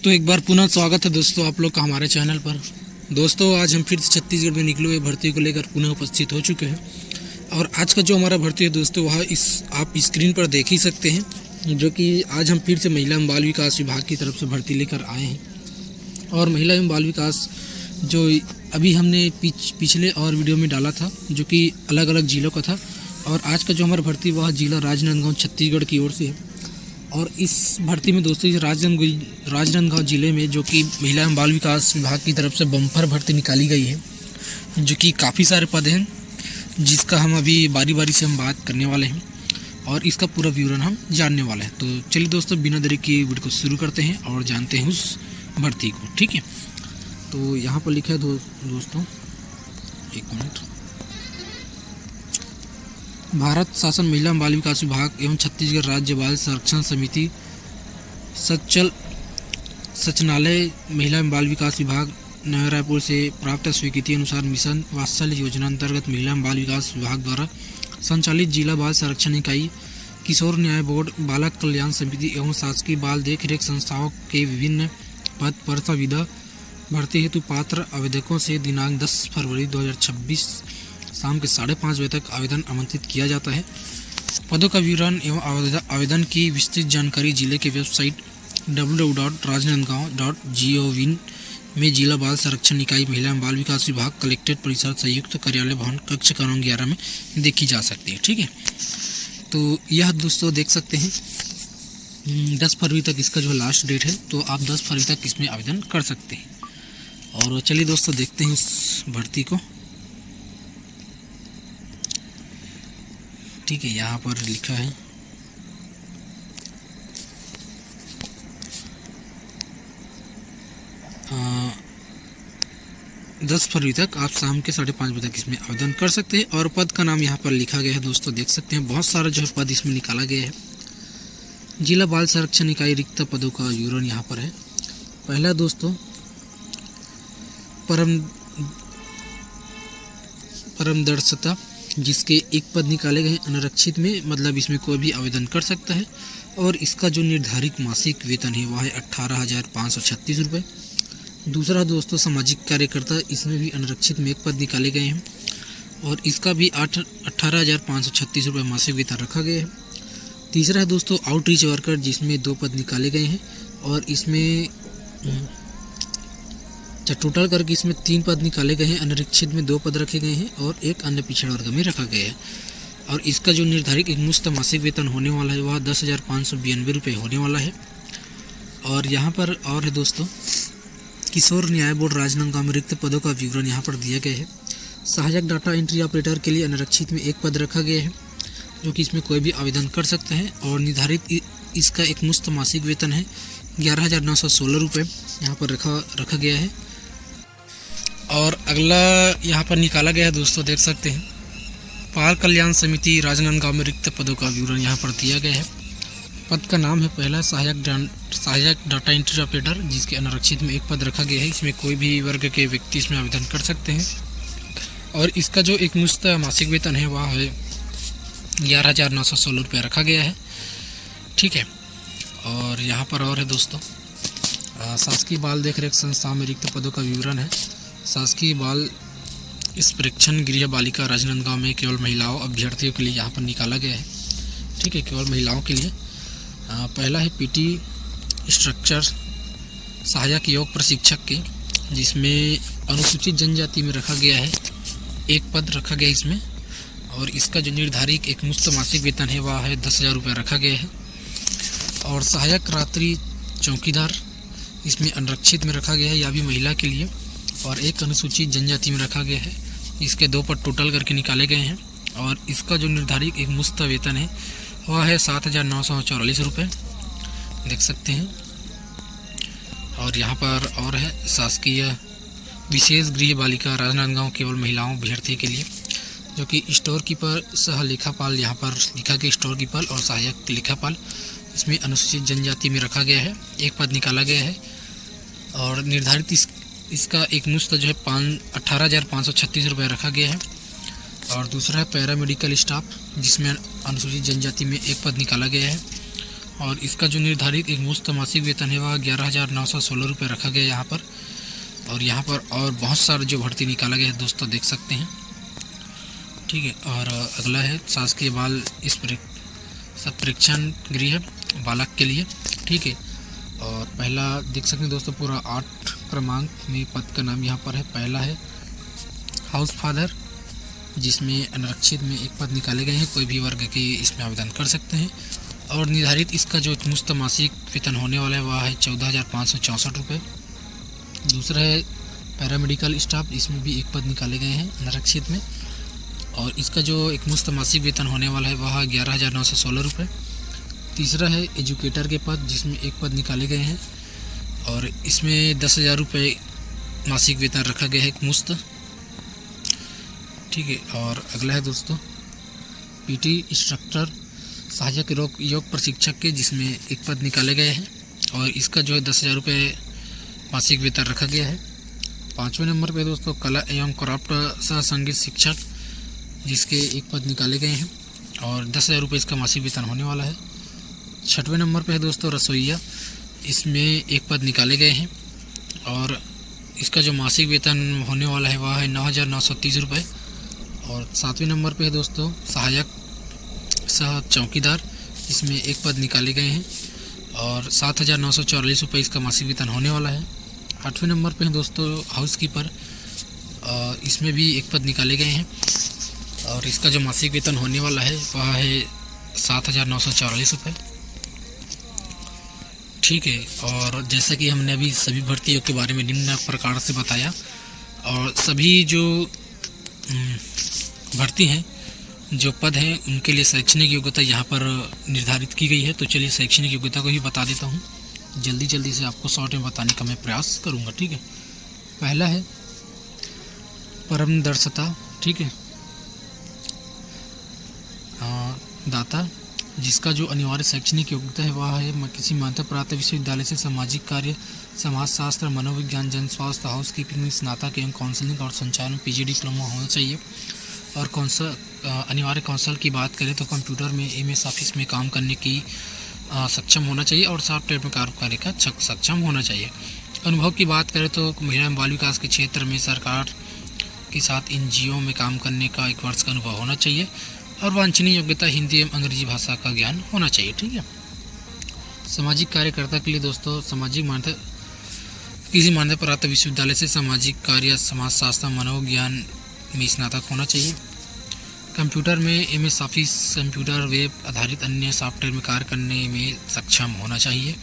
तो एक बार पुनः स्वागत है दोस्तों आप लोग का हमारे चैनल पर। दोस्तों आज हम फिर से छत्तीसगढ़ में निकले हुए भर्ती को लेकर पुनः उपस्थित हो चुके हैं और आज का जो हमारा भर्ती है दोस्तों वह आप स्क्रीन पर देख ही सकते हैं, जो कि आज हम फिर से महिला एवं बाल विकास विभाग की तरफ से भर्ती लेकर आए हैं। और महिला एवं बाल विकास जो अभी हमने पिछले और वीडियो में डाला था जो कि अलग अलग जिलों का था, और आज का जो हमारा भर्ती वह जिला राजनांदगांव छत्तीसगढ़ की ओर से है। और इस भर्ती में दोस्तों इस राजनांदगांव जिले में जो कि महिला एवं बाल विकास विभाग की तरफ से बम्पर भर्ती निकाली गई है, जो कि काफ़ी सारे पद हैं जिसका हम अभी बारी बारी से हम बात करने वाले हैं और इसका पूरा विवरण हम जानने वाले हैं। तो चलिए दोस्तों बिना देरी की वीडियो को शुरू करते हैं और जानते हैं उस भर्ती को। ठीक है, तो यहाँ पर लिखा है दोस्तों एक मिनट, भारत शासन महिला एवं बाल विकास विभाग एवं छत्तीसगढ़ राज्य बाल संरक्षण समिति सचिवालय महिला एवं बाल विकास विभाग नया रायपुर से प्राप्त स्वीकृति अनुसार मिशन वात्सल्य योजना अंतर्गत महिला एवं बाल विकास विभाग द्वारा संचालित जिला बाल संरक्षण इकाई, किशोर न्याय बोर्ड, बालक कल्याण समिति एवं शासकीय बाल देखरेख संस्थाओं के विभिन्न पद पर संविदा भर्ती हेतु पात्र आवेदकों से दिनांक 10 फरवरी 2026 शाम के 5:30 बजे तक आवेदन आमंत्रित किया जाता है। पदों का विवरण एवं आवेदन की विस्तृत जानकारी जिले के वेबसाइट www.rajnandgaon.gov में जिला बाल संरक्षण इकाई महिला एवं बाल विकास विभाग कलेक्ट्रेट परिसर संयुक्त कार्यालय भवन कक्ष क्रमांक 11 में देखी जा सकती है। ठीक है, तो यह दोस्तों देख सकते हैं 10 फरवरी तक इसका जो लास्ट डेट है, तो आप 10 फरवरी तक इसमें आवेदन कर सकते हैं। और चलिए दोस्तों देखते हैं इस भर्ती को। ठीक है, यहाँ पर लिखा है 10 फरवरी तक आप शाम के 5:30 बजे तक इसमें आवेदन कर सकते हैं। और पद का नाम यहाँ पर लिखा गया है दोस्तों, देख सकते हैं बहुत सारा जो है पद इसमें निकाला गया है। जिला बाल संरक्षण इकाई रिक्त पदों का विवरण यहाँ पर है। पहला दोस्तों परमदर्शिता, जिसके एक पद निकाले गए अनारक्षित में, मतलब इसमें कोई भी आवेदन कर सकता है। और इसका जो निर्धारित मासिक वेतन है वह है 18,536 रुपये। दूसरा दोस्तों सामाजिक कार्यकर्ता, इसमें भी अनारक्षित में एक पद निकाले गए हैं और इसका भी 18,536 रुपये मासिक वेतन रखा गया है। तीसरा है दोस्तों आउटरीच वर्कर, जिसमें 2 पद निकाले गए हैं और इसमें टोटल करके इसमें 3 पद निकाले गए हैं। अनारक्षित में 2 पद रखे गए हैं और एक अन्य पिछड़ा वर्ग में रखा गया है। और इसका जो निर्धारित एक मुश्त मासिक वेतन होने वाला है वह 10,592 रुपये होने वाला है। और यहाँ पर और है दोस्तों किशोर न्याय बोर्ड राजनांदगांव में रिक्त पदों का विवरण यहाँ पर दिया गया है। सहायक डाटा एंट्री ऑपरेटर के लिए अनारक्षित में 1 पद रखा गया है, जो कि इसमें कोई भी आवेदन कर सकते हैं। और निर्धारित इसका एक मुश्त मासिक वेतन है 11,916 रुपये यहाँ पर रखा गया है। और अगला यहाँ पर निकाला गया है दोस्तों, देख सकते हैं बाल कल्याण समिति राजनांदगांव में रिक्त पदों का विवरण यहाँ पर दिया गया है। पद का नाम है पहला सहायक डाटा एंट्री ऑपरेटर, जिसके अनारक्षित में 1 पद रखा गया है। इसमें कोई भी वर्ग के व्यक्ति इसमें आवेदन कर सकते हैं। और इसका जो एक मुश्त मासिक वेतन है वह है 11,916 रुपये रखा गया है। ठीक है, और यहाँ पर और है दोस्तों शासकीय बाल देखरेख संस्था में रिक्त पदों का विवरण है। शासकीय बाल संप्रेक्षण गृह बालिका राजनांदगांव में केवल महिलाओं अभ्यर्थियों के लिए यहाँ पर निकाला गया है। ठीक है, केवल महिलाओं के लिए। पहला है पीटी स्ट्रक्चर सहायक योग प्रशिक्षक के, जिसमें अनुसूचित जनजाति में रखा गया है, 1 पद रखा गया इसमें। और इसका जो निर्धारित एक मुश्त मासिक वेतन है वह है 10,000 रुपये रखा गया है। और सहायक रात्रि चौकीदार, इसमें अनारक्षित में रखा गया है, या भी महिला के लिए, और 1 अनुसूचित जनजाति में रखा गया है। इसके 2 पद टोटल करके निकाले गए हैं। और इसका जो निर्धारित एक मुश्त वेतन है वह है 7,944 रुपये, देख सकते हैं। और यहाँ पर और है शासकीय विशेष गृह बालिका राजनांदगांव केवल महिलाओं अभ्यर्थी के लिए, जो कि स्टोर कीपर सह लेखापाल, यहाँ पर लिखा गया स्टोर कीपर और सहायक लेखापाल, इसमें अनुसूचित जनजाति में रखा गया है, 1 पद निकाला गया है। और निर्धारित इसका एक मुश्त जो है 18,536 रुपये रखा गया है। और दूसरा है पैरामेडिकल स्टाफ, जिसमें अनुसूचित जनजाति में 1 पद निकाला गया है। और इसका जो निर्धारित एक मुश्त मासिक वेतन है वह 11,916 रुपये रखा गया यहाँ पर। और यहाँ पर और बहुत सारे जो भर्ती निकाला गया है दोस्तों, देख सकते हैं, ठीक है। और अगला है शासकीय बाल परीक्षण गृह बालक के लिए, ठीक है। और पहला देख सकते हैं दोस्तों, पूरा 8 क्रमांक में पद का नाम यहाँ पर है। पहला है हाउस फादर, जिसमें अनारक्षित में एक पद निकाले गए हैं, कोई भी वर्ग के इसमें आवेदन कर सकते हैं। और निर्धारित इसका जो एक मुश्त मासिक वेतन होने वाला है वह है 14,564 रुपये। दूसरा है पैरामेडिकल स्टाफ, इसमें भी एक पद निकाले गए हैं अनारक्षित में, और इसका जो एक मुश्त मासिक वेतन होने वाला है वह 11,916 रुपये। तीसरा है एजुकेटर के पद, जिसमें एक पद निकाले गए हैं और इसमें 10,000 रुपये मासिक वेतन रखा गया है एक मुश्त, ठीक है। और अगला है दोस्तों पीटी इंस्ट्रक्टर, सहायक योग प्रशिक्षक के, जिसमें एक पद निकाले गए हैं और इसका जो है 10,000 रुपये मासिक वेतन रखा गया है। 5वें नंबर पे दोस्तों कला एवं क्राफ्ट सह संगीत शिक्षक, जिसके एक पद निकाले गए हैं और 10,000 रुपये इसका मासिक वेतन होने वाला है। 6वें नंबर पे है दोस्तों रसोइया, इसमें एक पद निकाले गए हैं और इसका जो मासिक वेतन होने वाला है वह है 9,930 रुपये। और 7वें नंबर पे है दोस्तों सहायक सह चौकीदार, इसमें एक पद निकाले गए हैं और 7,944 रुपये इसका मासिक वेतन होने वाला है। 8वें नंबर पे है दोस्तों हाउस कीपर, इसमें भी एक पद निकाले गए हैं और इसका जो मासिक वेतन होने वाला है वह है 7,944 रुपये, ठीक है। और जैसा कि हमने अभी सभी भर्तियों के बारे में निम्न प्रकार से बताया, और सभी जो भर्ती हैं, जो पद हैं, उनके लिए शैक्षणिक योग्यता यहाँ पर निर्धारित की गई है। तो चलिए शैक्षणिक योग्यता को ही बता देता हूँ, जल्दी से आपको शॉर्ट में बताने का मैं प्रयास करूँगा, ठीक है। पहला है परमदर्शिता, ठीक है, दाता, जिसका जो अनिवार्य शैक्षणिक योग्यता है वह है किसी मान्यता प्राप्त विश्वविद्यालय से सामाजिक कार्य, समाजशास्त्र, मनोविज्ञान, जन स्वास्थ्य, हाउस कीपिंग में स्नातक एवं काउंसलिंग और संचार में PG डिप्लोमा होना चाहिए। और अनिवार्य कौशल की बात करें तो कंप्यूटर में MS ऑफिस में काम करने की सक्षम होना चाहिए और सॉफ्टवेयर में कार्य करने का सक्षम होना चाहिए। अनुभव की बात करें तो महिला एवं बाल विकास के क्षेत्र में सरकार के साथ NGO में काम करने का 1 वर्ष का अनुभव होना चाहिए और वांछनीय योग्यता हिंदी एवं अंग्रेजी भाषा का ज्ञान होना चाहिए, ठीक है। सामाजिक कार्यकर्ता के लिए दोस्तों किसी मान्यता प्राप्त विश्वविद्यालय से सामाजिक कार्य, समाजशास्त्र, मनोविज्ञान में स्नातक होना चाहिए। कंप्यूटर में MS ऑफिस, कंप्यूटर, वेब आधारित अन्य सॉफ्टवेयर में कार्य करने में सक्षम होना चाहिए।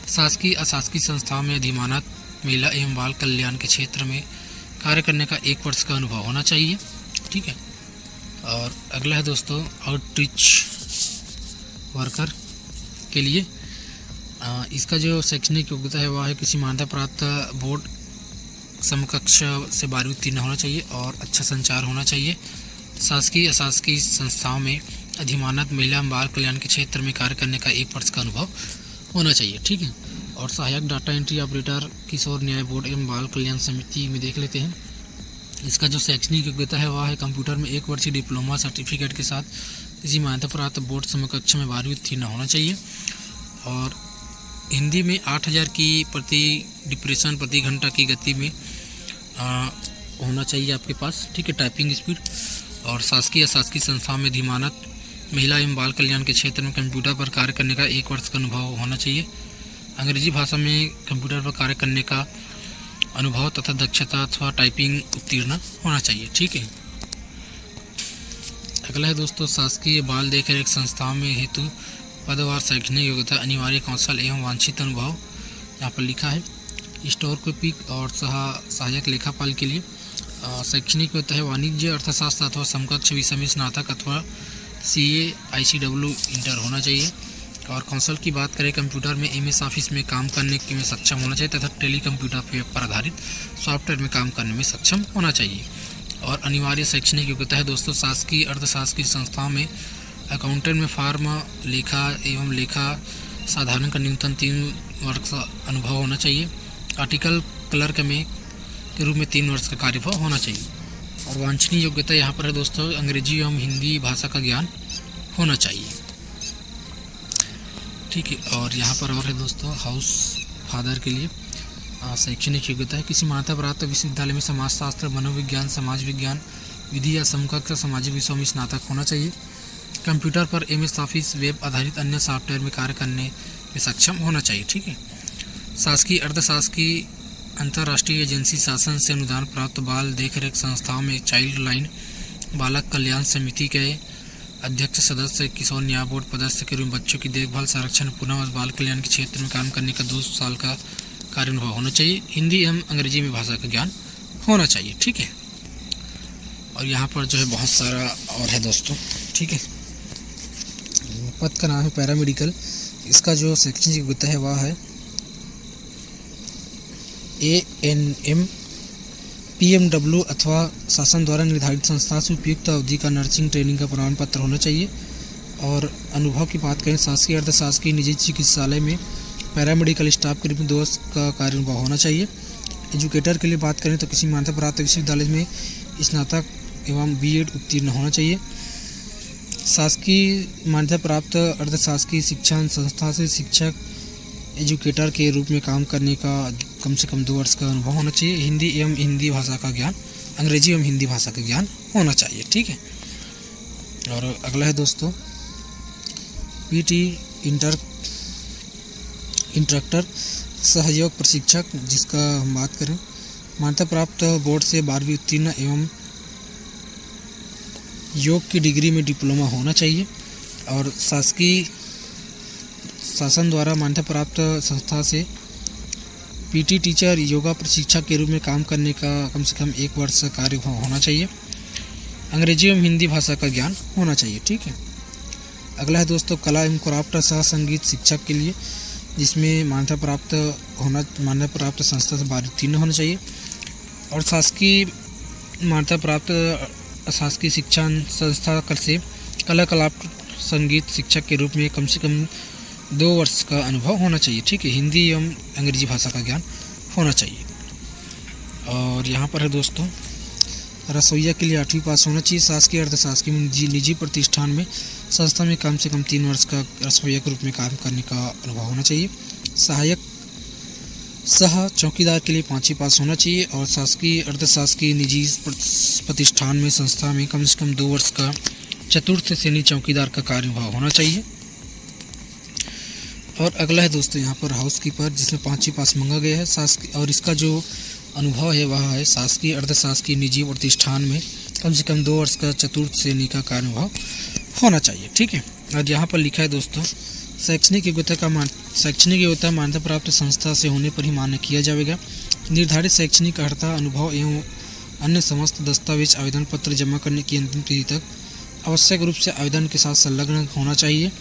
शासकीय अशासकीय संस्थाओं में अधिमानत महिला एवं बाल कल्याण के क्षेत्र में कार्य करने का 1 वर्ष का अनुभव होना चाहिए, ठीक है। और अगला है दोस्तों आउटरीच वर्कर के लिए, इसका जो शैक्षणिक योग्यता है वह है किसी मान्यता प्राप्त बोर्ड समकक्ष से 12वीं उत्तीर्ण होना चाहिए और अच्छा संचार होना चाहिए। शासकीय अशासकीय संस्थाओं में अधिमानत महिला एवं बाल कल्याण के क्षेत्र में कार्य करने का 1 वर्ष का अनुभव होना चाहिए, ठीक है। और सहायक डाटा एंट्री ऑपरेटर किशोर न्याय बोर्ड एवं बाल कल्याण समिति में देख लेते हैं। इसका जो शैक्षणिक योग्यता है वह है कंप्यूटर में 1 वर्षीय डिप्लोमा सर्टिफिकेट के साथ किसी मान्यता प्राप्त बोर्ड समकक्ष में 12वीं उत्तीर्ण होना चाहिए और हिंदी में 8,000 की प्रति घंटा की गति में होना चाहिए आपके पास, ठीक है, टाइपिंग स्पीड। और शासकीय अशासकीय संस्थाओं में अधिमानत महिला एवं बाल कल्याण के क्षेत्र में कंप्यूटर पर कार्य करने का 1 वर्ष का अनुभव होना चाहिए। अंग्रेजी भाषा में कंप्यूटर पर कार्य करने का अनुभव तथा दक्षता अथवा टाइपिंग उत्तीर्ण होना चाहिए, ठीक है। अगला है दोस्तों शासकीय बाल देखरेख संस्थाओं में हेतु पदवार शैक्षणिक योग्यता, अनिवार्य कौशल एवं वांछित अनुभव यहाँ पर लिखा है। स्टोर कीपिंग और सहायक लेखापाल के लिए शैक्षणिक योग्यता है वाणिज्य, अर्थशास्त्र अथवा समकक्ष विषय में स्नातक अथवा CA ICW इंटर होना चाहिए। और कौशल की बात करें कंप्यूटर में MS ऑफिस में काम करने में सक्षम होना चाहिए तथा टेली कंप्यूटर पर आधारित सॉफ्टवेयर में काम करने में सक्षम होना चाहिए। और अनिवार्य शैक्षणिक योग्यता है दोस्तों शासकीय अर्धशासकीय संस्थाओं में अकाउंटेंट में फार्म, लेखा एवं लेखा साधारण का न्यूनतम 3 वर्ष का अनुभव होना चाहिए। आर्टिकल क्लर्क में के रूप में 3 वर्ष का कार्यभार होना चाहिए। और वांछनीय योग्यता यहाँ पर है दोस्तों अंग्रेजी एवं हिंदी भाषा का ज्ञान होना चाहिए। ठीक है। और यहाँ पर और है दोस्तों हाउस फादर के लिए शैक्षणिक योग्यता है किसी मान्यता प्राप्त विश्वविद्यालय में समाजशास्त्र, मनोविज्ञान, समाज विज्ञान, विधि या समकक्ष सामाजिक विषयों में स्नातक होना चाहिए। कंप्यूटर पर MS ऑफिस, वेब आधारित अन्य सॉफ्टवेयर में कार्य करने में सक्षम होना चाहिए। ठीक है। शासकीय, अर्धशासकीय, अंतर्राष्ट्रीय एजेंसी, शासन से अनुदान प्राप्त बाल देखरेख संस्थाओं में चाइल्ड लाइन बालक कल्याण समिति के अध्यक्ष सदस्य, किशोर न्याय बोर्ड पदस्थ के रूप में बच्चों की देखभाल, संरक्षण, पुनः बाल कल्याण के क्षेत्र में काम करने का 2 साल का कार्य अनुभव होना चाहिए। हिंदी एवं अंग्रेजी में भाषा का ज्ञान होना चाहिए। ठीक है। और यहाँ पर जो है बहुत सारा और है दोस्तों। ठीक है। पद का नाम है पैरामेडिकल। इसका जो शैक्षणिक योग्यता है वह है ANM, PMW अथवा शासन द्वारा निर्धारित संस्था से उपयुक्त अवधि का नर्सिंग ट्रेनिंग का प्रमाण पत्र होना चाहिए। और अनुभव की बात करें, शासकीय, अर्धशासकीय, निजी चिकित्सालय में पैरामेडिकल स्टाफ के रूप में 2 वर्ष का कार्य अनुभव होना चाहिए। एजुकेटर के लिए बात करें तो किसी मान्यता प्राप्त विश्वविद्यालय में स्नातक एवं BEd उत्तीर्ण होना चाहिए। शासकीय, मान्यता प्राप्त अर्धशासकीय शिक्षण संस्था से शिक्षक, एजुकेटर के रूप में काम करने का कम से कम 2 वर्ष का अनुभव होना चाहिए। हिंदी एवं हिंदी भाषा का ज्ञान, अंग्रेजी एवं हिंदी भाषा का ज्ञान होना चाहिए। ठीक है। और अगला है दोस्तों PT इंस्ट्रक्टर, सहयोग प्रशिक्षक, जिसका हम बात करें मान्यता प्राप्त बोर्ड से 12वीं उत्तीर्ण एवं योग की डिग्री में डिप्लोमा होना चाहिए। और शासकीय, शासन द्वारा मान्यता प्राप्त संस्था से PT टीचर, योगा प्रशिक्षक के रूप में काम करने का कम से कम 1 वर्ष का कार्य होना चाहिए। अंग्रेजी एवं हिंदी भाषा का ज्ञान होना चाहिए। ठीक है। अगला है दोस्तों कला एवं क्राफ्ट सह संगीत शिक्षक के लिए, जिसमें मान्यता प्राप्त संस्था से 12 उत्तीर्ण होना चाहिए। और शासकीय, मान्यता प्राप्त शासकीय शिक्षण संस्था से कला क्राफ्ट संगीत शिक्षक के रूप में कम से कम 2 वर्ष का अनुभव होना चाहिए। ठीक है। हिंदी एवं अंग्रेजी भाषा का ज्ञान होना चाहिए। और यहाँ पर है दोस्तों रसोइया के लिए 8वीं पास होना चाहिए। शासकीय, अर्धशासकीय, निजी प्रतिष्ठान में संस्था में कम से कम 3 वर्ष का रसोइया के रूप में काम करने का अनुभव होना चाहिए। सहायक सह चौकीदार के लिए 5वीं पास होना चाहिए। और शासकीय, अर्धशासकीय, निजी प्रतिष्ठान में संस्था में कम से कम 2 वर्ष का चतुर्थ श्रेणी चौकीदार का कार्य अनुभव होना चाहिए। और अगला है दोस्तों यहाँ पर हाउसकीपर, जिसमें 5वीं पास मांगा गया है। शासकीय, और इसका जो अनुभव है वह है शासकीय, अर्धशासकीय, निजी प्रतिष्ठान में कम से कम 2 वर्ष का चतुर्थ श्रेणी का कार्य अनुभव होना चाहिए। ठीक है। और यहाँ पर लिखा है दोस्तों शैक्षणिक योग्यता मान्यता प्राप्त संस्था से होने पर ही मान्य किया जाएगा। निर्धारित शैक्षणिक अर्हता, अनुभव एवं अन्य समस्त दस्तावेज आवेदन पत्र जमा करने की अंतिम तिथि तक आवश्यक रूप से आवेदन के साथ संलग्न होना चाहिए,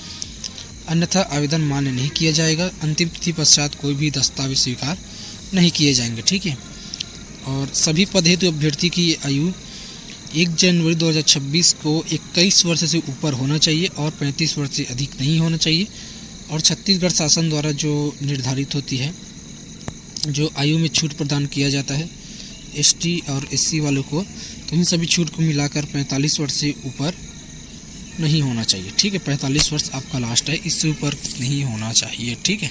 अन्यथा आवेदन मान्य नहीं किया जाएगा। अंतिम तिथि पश्चात कोई भी दस्तावेज स्वीकार नहीं किए जाएंगे। ठीक है। और सभी पद हेतु अभ्यर्थी की आयु 1 जनवरी 2026 को 21 वर्ष से ऊपर होना चाहिए और 35 वर्ष से अधिक नहीं होना चाहिए। और छत्तीसगढ़ शासन द्वारा जो निर्धारित होती है, जो आयु में छूट प्रदान किया जाता है ST और SC वालों को, तो इन सभी छूट को मिलाकर 45 वर्ष से ऊपर नहीं होना चाहिए। ठीक है। 45 वर्ष आपका लास्ट है, इससे ऊपर नहीं होना चाहिए। ठीक है।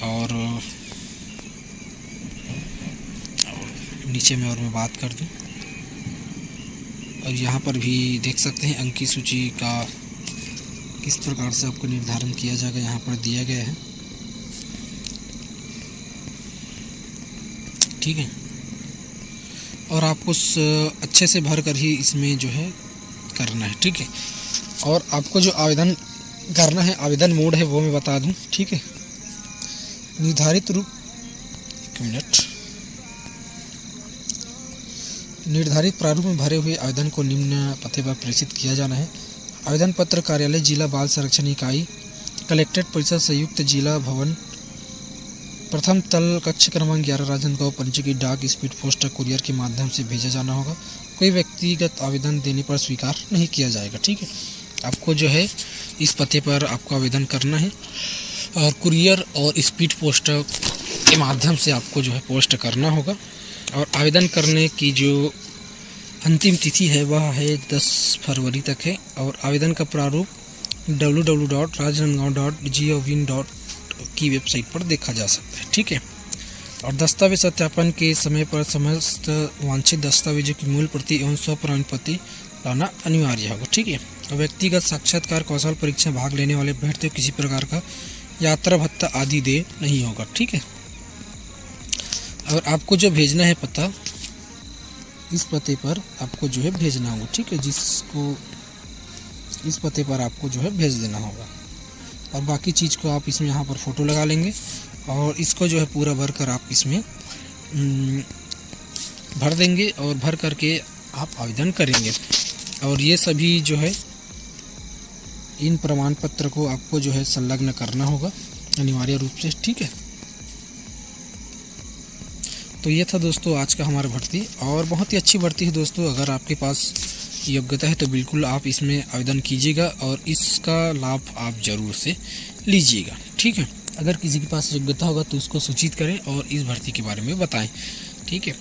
और नीचे में और मैं बात कर दूं, और यहाँ पर भी देख सकते हैं अंक की सूची का किस प्रकार से आपको निर्धारण किया जाएगा, यहाँ पर दिया गया है। ठीक है। और आपको अच्छे से भर कर ही इसमें जो है करना है। ठीक है। और आपको जो आवेदन करना है, आवेदन मोड है वो मैं बता दूं। ठीक है। निर्धारित रूप, 1 मिनट, निर्धारित प्रारूप में भरे हुए आवेदन को निम्न पते पर प्रेषित किया जाना है। आवेदन पत्र कार्यालय, जिला बाल संरक्षण इकाई, कलेक्ट्रेट परिसर, संयुक्त जिला भवन, प्रथम तल, कक्ष क्रमांक 11, राजनांदगांव, पंजीकृत डाक, स्पीड पोस्ट, कुरियर के माध्यम से भेजा जाना होगा। कोई व्यक्तिगत आवेदन देने पर स्वीकार नहीं किया जाएगा। ठीक है। आपको जो है इस पते पर आपको आवेदन करना है और कुरियर और स्पीड पोस्ट के माध्यम से आपको जो है पोस्ट करना होगा। और आवेदन करने की जो अंतिम तिथि है वह है 10 फरवरी तक है। और आवेदन का प्रारूप www.rajnandgaon.gov.in की वेबसाइट पर देखा जा सकता है। ठीक है। और दस्तावेज सत्यापन के समय पर समस्त वांछित दस्तावेजों की मूल प्रति एवं स्वप्रमाण प्रति लाना अनिवार्य होगा। ठीक है। और व्यक्तिगत साक्षात्कार कौशल परीक्षा भाग लेने वाले अभ्यर्थियों किसी प्रकार का यात्रा भत्ता आदि दे नहीं होगा। ठीक है। और आपको जो भेजना है पता, इस पते पर आपको जो है भेजना होगा। ठीक है। जिसको इस पते पर आपको जो है भेज देना होगा। और बाकी चीज़ को आप इसमें यहाँ पर फ़ोटो लगा लेंगे और इसको जो है पूरा भर कर आप इसमें भर देंगे और भर करके आप आवेदन करेंगे। और ये सभी जो है इन प्रमाण पत्र को आपको जो है संलग्न करना होगा अनिवार्य रूप से। ठीक है। तो ये था दोस्तों आज का हमारा भर्ती, और बहुत ही अच्छी भर्ती है दोस्तों। अगर आपके पास योग्यता है तो बिल्कुल आप इसमें आवेदन कीजिएगा और इसका लाभ आप ज़रूर से लीजिएगा। ठीक है। अगर किसी के पास योग्यता होगा तो उसको सूचित करें और इस भर्ती के बारे में बताएं। ठीक है।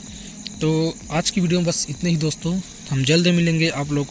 तो आज की वीडियो में बस इतने ही दोस्तों। हम जल्द मिलेंगे आप लोग